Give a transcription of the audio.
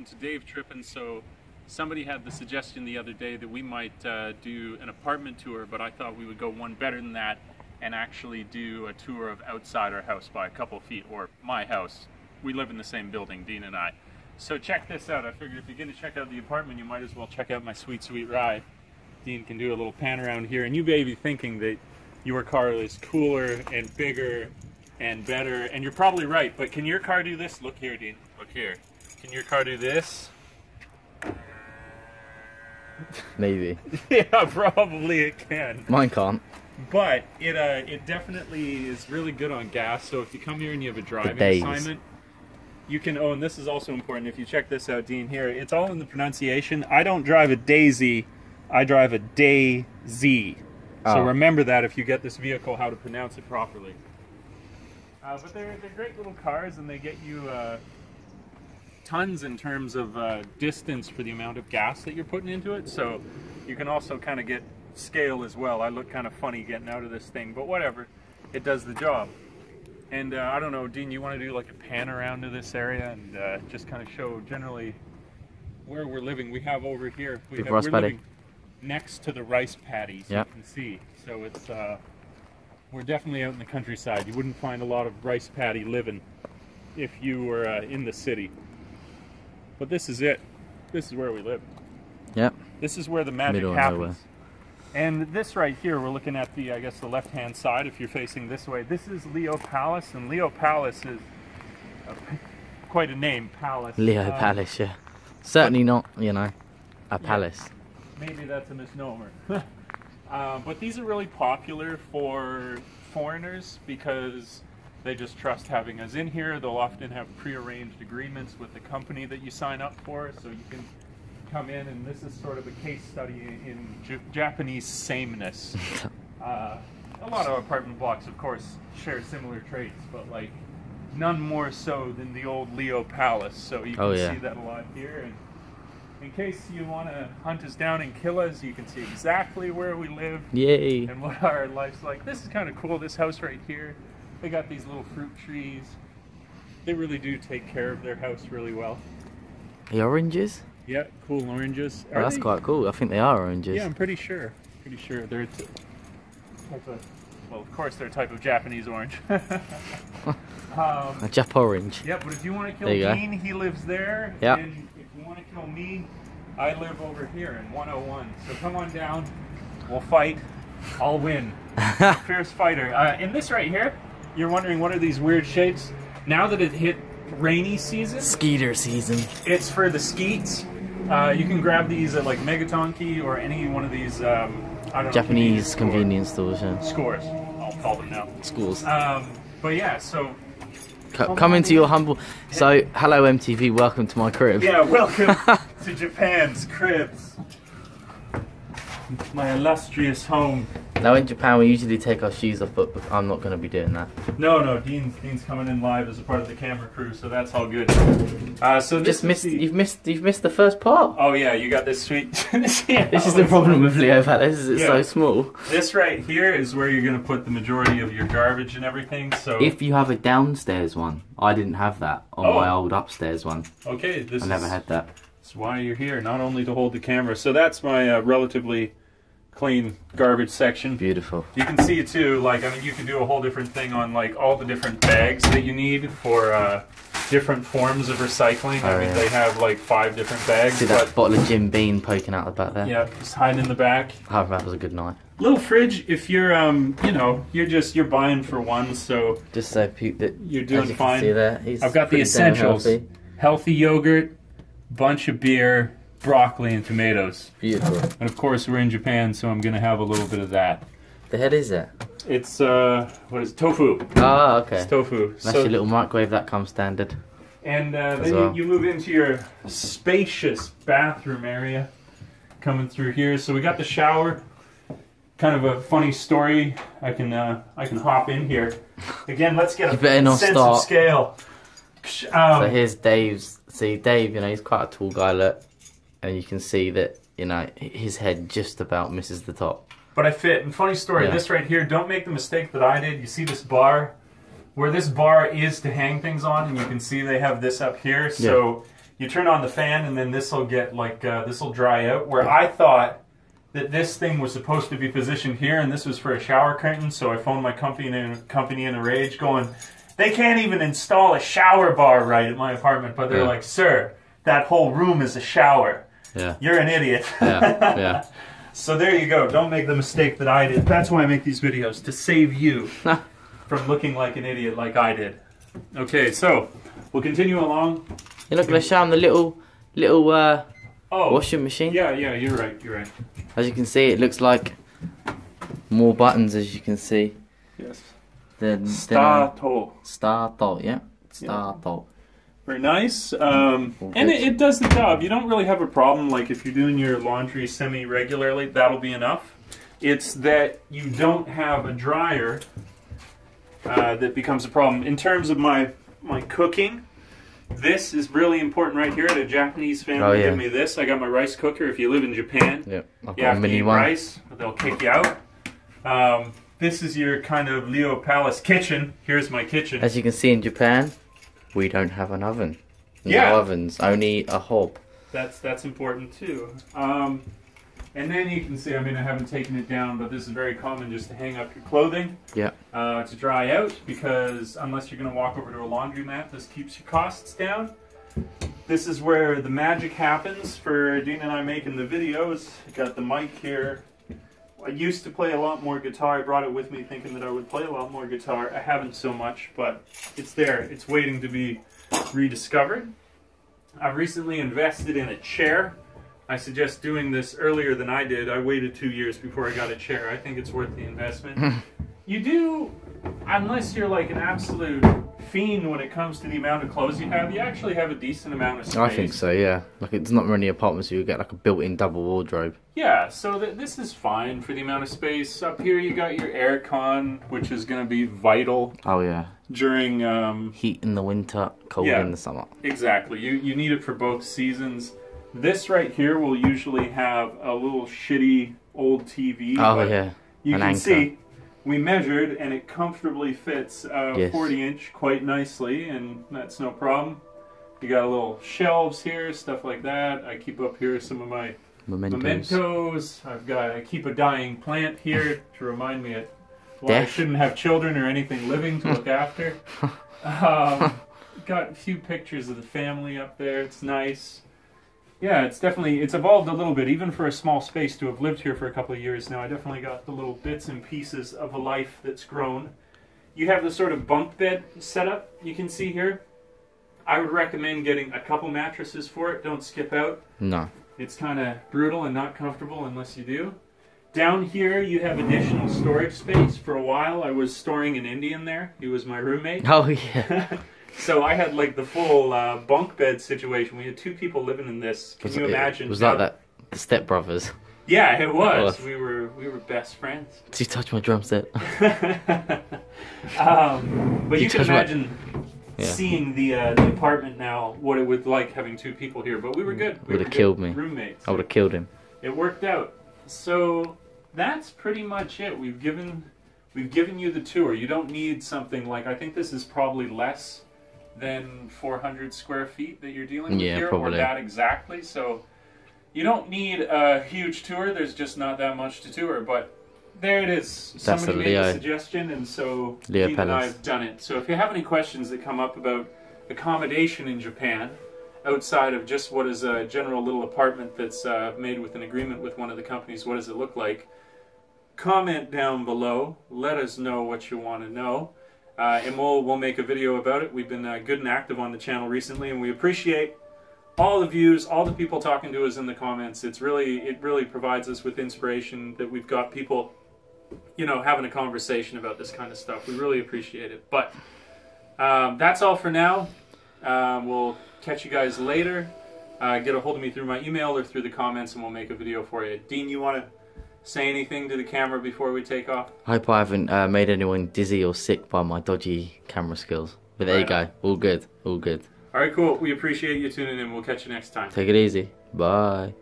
to Dave Trippin. So somebody had the suggestion the other day that we might do an apartment tour, but I thought we would go one better than that and actually do a tour of outside our house by a couple feet, or my house. We live in the same building, Dean and I. So check this out. I figured if you're going to check out the apartment, you might as well check out my sweet, sweet ride. Dean can do a little pan around here, and you may be thinking that your car is cooler and bigger and better, and you're probably right, but can your car do this? Look here, Dean. Look here. Can your car do this? Maybe. Yeah, probably it can. Mine can't. But it definitely is really good on gas. So if you come here and you have a driving assignment, you can. Oh, and this is also important. If you check this out, Dean, here, it's all in the pronunciation. I don't drive a Daisy, I drive a Daisy. So remember that if you get this vehicle, how to pronounce it properly. But they're great little cars, and they get you tons in terms of distance for the amount of gas that you're putting into it. So you can also kind of get scale as well. I look kind of funny getting out of this thing, but whatever, it does the job. And I don't know, Dean, you want to do like a pan around to this area and just kind of show generally where we're living? We have over here, we're living next to the rice paddies, you can see. So it's we're definitely out in the countryside. You wouldn't find a lot of rice paddy living if you were in the city. But this is it. This is where we live. Yep. This is where the magic happens. And this right here, we're looking at the, I guess, the left-hand side if you're facing this way. This is Leopalace, and Leopalace is quite a name, palace. Leopalace, yeah. Certainly not, you know, a palace. Maybe that's a misnomer. But these are really popular for foreigners because they just trust having us in here. They'll often have prearranged agreements with the company that you sign up for, so you can come in, and this is sort of a case study in Japanese sameness. A lot of apartment blocks, of course, share similar traits, but like none more so than the old Leopalace. So you can see that a lot here. And in case you want to hunt us down and kill us, you can see exactly where we live. Yay! And what our life's like. This is kind of cool. This house right here, they got these little fruit trees. They really do take care of their house really well. The oranges? Yeah, cool oranges. Oh, that's quite cool. I think they are oranges. Yeah, I'm pretty sure. Pretty sure they're type of, well, of course they're a type of Japanese orange. A Jap orange. Yeah, but if you want to kill Dean, he lives there. Yeah. And if you want to kill me, I live over here in 101. So come on down. We'll fight. I'll win. Fierce fighter. In this right here, you're wondering what are these weird shapes? Now that it hit rainy season, skeeter season, it's for the skeets. You can grab these at like Megatonki or any one of these I don't know, Japanese convenience stores. Yeah. Scores, I'll call them now. Schools. But yeah, so come into your humble. So hello MTV, welcome to my crib. Yeah, welcome to Japan's cribs. My illustrious home. Now in Japan we usually take our shoes off, but I'm not going to be doing that. No, Dean's coming in live as a part of the camera crew, so that's all good. So this you've missed the first part. Oh yeah, you got this sweet. This is the problem with Leopalace, it's so small. This right here is where you're going to put the majority of your garbage and everything. So if you have a downstairs one, I didn't have that on my old upstairs one. Okay, I never had that. That's why you're here, not only to hold the camera. So that's my relatively clean garbage section. Beautiful. You can see too, like, I mean, you can do a whole different thing on like all the different bags that you need for different forms of recycling. I mean, they have like 5 different bags. See that bottle of Jim Beam poking out the back there? Yeah, just hiding in the back. I hope that was a good night. Little fridge if you're you know, you're buying for one, so just so that you're doing fine. See there, I've got the essentials: healthy yogurt, bunch of beer, broccoli and tomatoes. Beautiful. And of course we're in Japan, so I'm gonna have a little bit of that. The head is it? It's what is it? Tofu. Ah, okay. It's tofu. That's your little microwave, that comes standard. And then you move into your spacious bathroom area coming through here. So we got the shower. Kind of a funny story. I can hop in here. Again, let's get a sense of scale. So here's Dave's. See, Dave, you know, he's quite a tall guy, look. And you can see that, you know, his head just about misses the top. But I fit. And funny story, this right here, don't make the mistake that I did. You see this bar? Where this bar is to hang things on, and you can see they have this up here. So you turn on the fan, and then this will get like this will dry out. Where I thought that this thing was supposed to be positioned here, and this was for a shower curtain. So I phoned my company in a rage, going, they can't even install a shower bar right at my apartment. But they're like, sir, that whole room is a shower. Yeah, you're an idiot. Yeah. So there you go. Don't make the mistake that I did. That's why I make these videos, to save you from looking like an idiot like I did. Okay, so we'll continue along. You're not going to show them the little washing machine? Yeah, you're right. As you can see, it looks like more buttons, as you can see. Yes. Start, yeah. Very nice. And it does the job. You don't really have a problem, like if you're doing your laundry semi-regularly, that'll be enough. It's that you don't have a dryer that becomes a problem. In terms of my cooking, this is really important right here. The Japanese family give me this. I got my rice cooker. If you live in Japan, you have to eat rice. They'll kick you out. This is your kind of leopalace kitchen. Here's my kitchen. As you can see in Japan, we don't have an oven. No ovens, only a hob. That's important too. And then you can see, I mean, I haven't taken it down, but this is very common just to hang up your clothing to dry out, because unless you're going to walk over to a laundromat, this keeps your costs down. This is where the magic happens for Dean and I making the videos. I got the mic here. I used to play a lot more guitar. I brought it with me thinking that I would play a lot more guitar. I haven't so much, but it's there. It's waiting to be rediscovered. I've recently invested in a chair. I suggest doing this earlier than I did. I waited 2 years before I got a chair. I think it's worth the investment. You do, unless you're like an absolute fiend when it comes to the amount of clothes you actually have a decent amount of space. I think so, yeah. Like, it's not many apartments, so you get like a built-in double wardrobe. Yeah, so this is fine for the amount of space. Up here you got your Aircon, which is going to be vital. Oh, yeah. During heat in the winter, cold in the summer. Exactly. You need it for both seasons. This right here will usually have a little shitty old TV. Oh, yeah. You can see, we measured, and it comfortably fits 40-inch quite nicely, and that's no problem. You got little shelves here, stuff like that. I keep up here some of my mementos. I keep a dying plant here to remind me I shouldn't have children or anything living to look after. Got a few pictures of the family up there. It's nice. Yeah, it's evolved a little bit, even for a small space to have lived here for a couple of years now. I definitely got the little bits and pieces of a life that's grown. You have the sort of bunk bed setup you can see here. I would recommend getting a couple mattresses for it. Don't skip out. No. It's kind of brutal and not comfortable unless you do. Down here, you have additional storage space. For a while, I was storing an Indian there. He was my roommate. Oh, yeah. So I had like the full bunk bed situation. We had 2 people living in this. Can you imagine? Was like that the Step Brothers? Yeah, it was. We were best friends. Did you touch my drum set? But you can imagine seeing the apartment now, what it would like having 2 people here. But we were good. We would have killed me. Roommates. I would have killed him. It worked out. So that's pretty much it. We've given you the tour. You don't need something like, I think this is probably less than 400 square feet that you're dealing with here, probably. or that exactly. So you don't need a huge tour. There's just not that much to tour, but there it is. Somebody made a suggestion, and so Dean and I have done it. So if you have any questions that come up about accommodation in Japan, outside of just what is a general little apartment that's made with an agreement with one of the companies, what does it look like? Comment down below. Let us know what you want to know. And we'll make a video about it. We've been good and active on the channel recently, and we appreciate all the views, all the people talking to us in the comments. It really provides us with inspiration that we've got people, having a conversation about this kind of stuff. We really appreciate it. But that's all for now. We'll catch you guys later. Get a hold of me through my email or through the comments, and we'll make a video for you. Dean, you want to say anything to the camera before we take off? I hope I haven't made anyone dizzy or sick by my dodgy camera skills. But there you go. All good. All good. All right, cool. We appreciate you tuning in. We'll catch you next time. Take it easy. Bye.